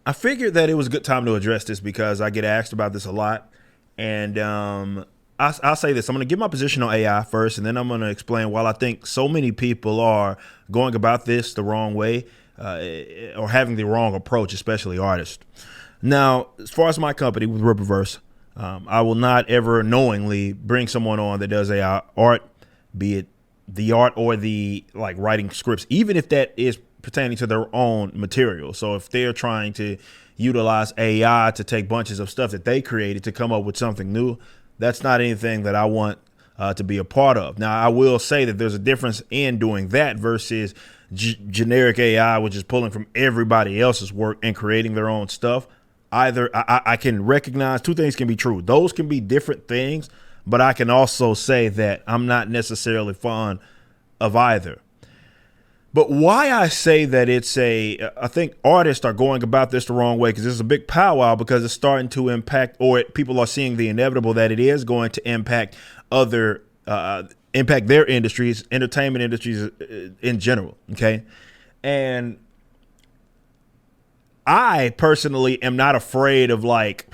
I figured that it was a good time to address this because I get asked about this a lot. And I'll say this. I'm going to give my position on AI first, and then I'm going to explain why I think so many people are going about this the wrong way or having the wrong approach, especially artists. Now, as far as my company with Rippaverse, I will not ever knowingly bring someone on that does AI art, be it the art or the like writing scripts, even if that is pertaining to their own material. So if they're trying to utilize AI to take bunches of stuff that they created to come up with something new, that's not anything that I want to be a part of. Now, I will say that there's a difference in doing that versus generic AI, which is pulling from everybody else's work and creating their own stuff. Either I can recognize two things can be true. Those can be different things, but I can also say that I'm not necessarily fond of either. But why I say that I think artists are going about this the wrong way, because this is a big powwow, because it's starting to impact, or people are seeing the inevitable that it is going to impact impact their industries, entertainment industries in general. Okay. And I personally am not afraid of like,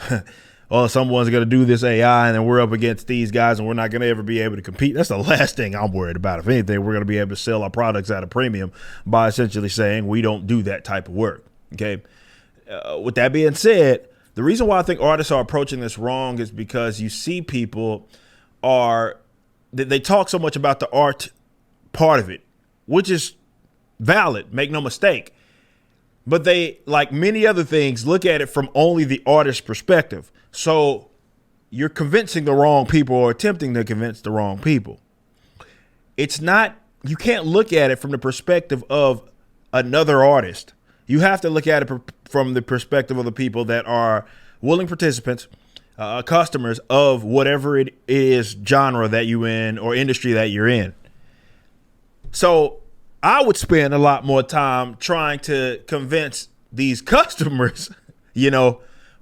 oh, someone's going to do this AI and then we're up against these guys and we're not going to ever be able to compete. That's the last thing I'm worried about. If anything, we're going to be able to sell our products at a premium by essentially saying we don't do that type of work. Okay. With that being said, the reason why I think artists are approaching this wrong is because you see people they talk so much about the art part of it, which is valid, make no mistake. But they, like many other things, look at it from only the artist's perspective. So you're convincing the wrong people or attempting to convince the wrong people. You can't look at it from the perspective of another artist. You have to look at it from the perspective of the people that are willing participants, customers of whatever it is genre that you're in or industry that you're in. So I would spend a lot more time trying to convince these customers,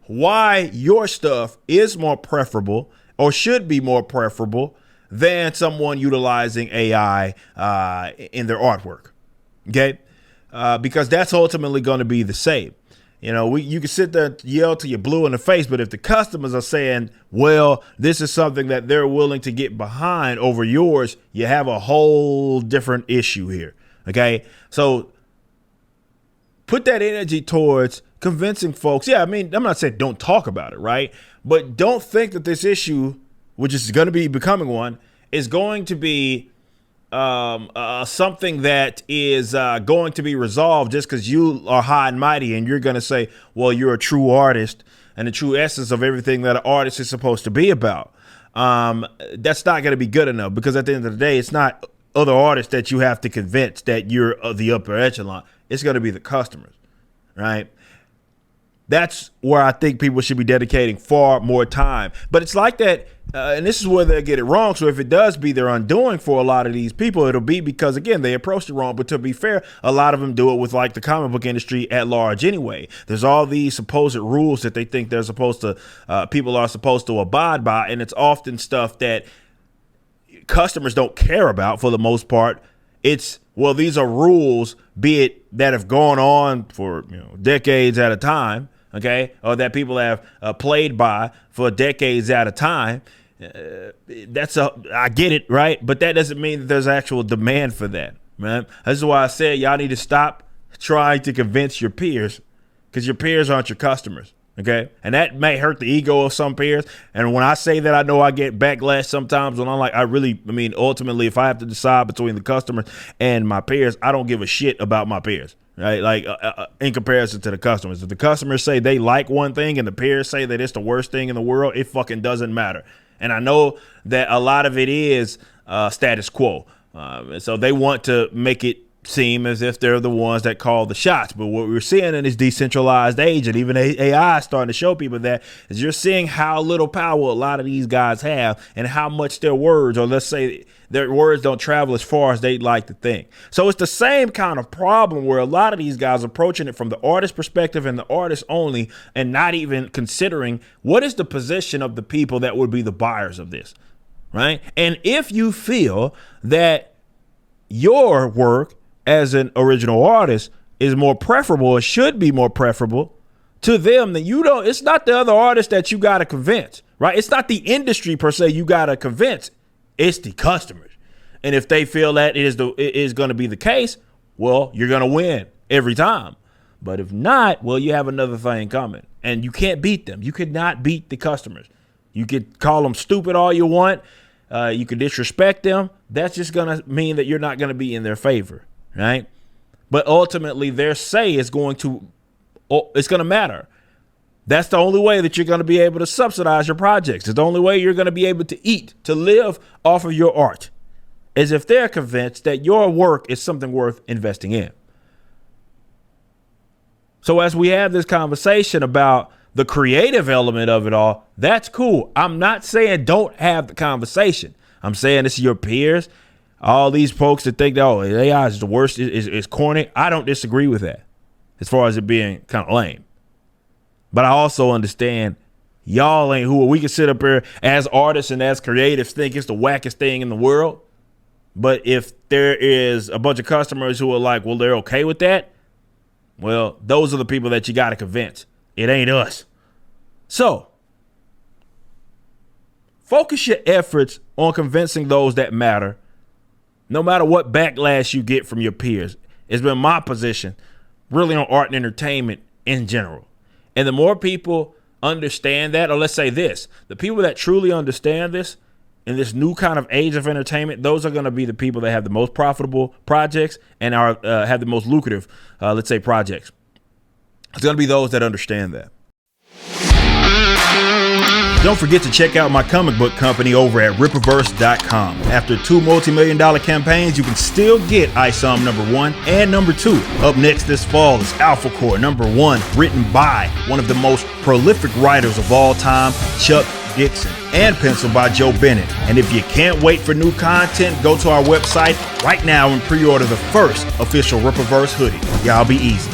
why your stuff is more preferable or should be more preferable than someone utilizing AI in their artwork. Okay. Because that's ultimately going to be the same. You can sit there and yell till you're blue in the face, but if the customers are saying, well, this is something that they're willing to get behind over yours, you have a whole different issue here. Okay, so put that energy towards convincing folks. Yeah, I mean, I'm not saying don't talk about it, right? But don't think that this issue, which is going to be becoming one, is going to be something that is going to be resolved just because you are high and mighty and you're going to say, well, you're a true artist and the true essence of everything that an artist is supposed to be about. That's not going to be good enough, because at the end of the day, it's not other artists that you have to convince that you're the upper echelon. It's going to be the customers, right? That's where I think people should be dedicating far more time. But it's like that, and this is where they get it wrong. So if it does be their undoing for a lot of these people, it'll be because, again, they approached it wrong. But to be fair, a lot of them do it with like the comic book industry at large anyway. There's all these supposed rules that they think they're supposed to, people are supposed to abide by. And it's often stuff that customers don't care about for the most part. It's, well, these are rules, be it that have gone on for decades at a time, okay, or that people have played by for decades at a time. I get it, right? But that doesn't mean that there's actual demand for that, man. This is why I said y'all need to stop trying to convince your peers, because your peers aren't your customers. Okay. And that may hurt the ego of some peers. And when I say that, I know I get backlash sometimes when I'm like, ultimately, if I have to decide between the customers and my peers, I don't give a shit about my peers. Right. Like in comparison to the customers, if the customers say they like one thing and the peers say that it's the worst thing in the world, it fucking doesn't matter. And I know that a lot of it is status quo. So they want to make it seem as if they're the ones that call the shots. But what we're seeing in this decentralized age, and even AI is starting to show people that, is you're seeing how little power a lot of these guys have and how much their words, or let's say their words, don't travel as far as they'd like to think. So it's the same kind of problem where a lot of these guys are approaching it from the artist perspective and the artist only, and not even considering what is the position of the people that would be the buyers of this, right? And if you feel that your work as an original artist is more preferable, it should be more preferable to them, then it's not the other artists that you got to convince, right? It's not the industry per se you got to convince. It's the customers. And if they feel that it is going to be the case, well, you're going to win every time. But if not, well, you have another thing coming, and you can't beat them. You could not beat the customers. You could call them stupid all you want. You could disrespect them. That's just going to mean that you're not going to be in their favor, right? But ultimately, their say is going to matter. That's the only way that you're going to be able to subsidize your projects. It's the only way you're going to be able to eat, to live off of your art, is if they're convinced that your work is something worth investing in. So as we have this conversation about the creative element of it all, that's cool. I'm not saying don't have the conversation. I'm saying it's your peers, all these folks that think that, oh, AI is the worst, is corny. I don't disagree with that as far as it being kind of lame. But I also understand y'all ain't who we can sit up here as artists and as creatives think it's the wackest thing in the world. But if there is a bunch of customers who are like, well, they're okay with that, well, those are the people that you got to convince. It ain't us. So focus your efforts on convincing those that matter, no matter what backlash you get from your peers. It's been my position really on art and entertainment in general. And the more people understand that, or let's say this, the people that truly understand this in this new kind of age of entertainment, those are going to be the people that have the most profitable projects and have the most lucrative, let's say, projects. It's going to be those that understand that. Don't forget to check out my comic book company over at Rippaverse.com. After 2 multi-million-dollar campaigns, you can still get ISOM #1 and #2. Up next this fall is Alpha Core #1, written by one of the most prolific writers of all time, Chuck Dixon, and penciled by Joe Bennett. And if you can't wait for new content, go to our website right now and pre-order the first official Rippaverse hoodie. Y'all be easy.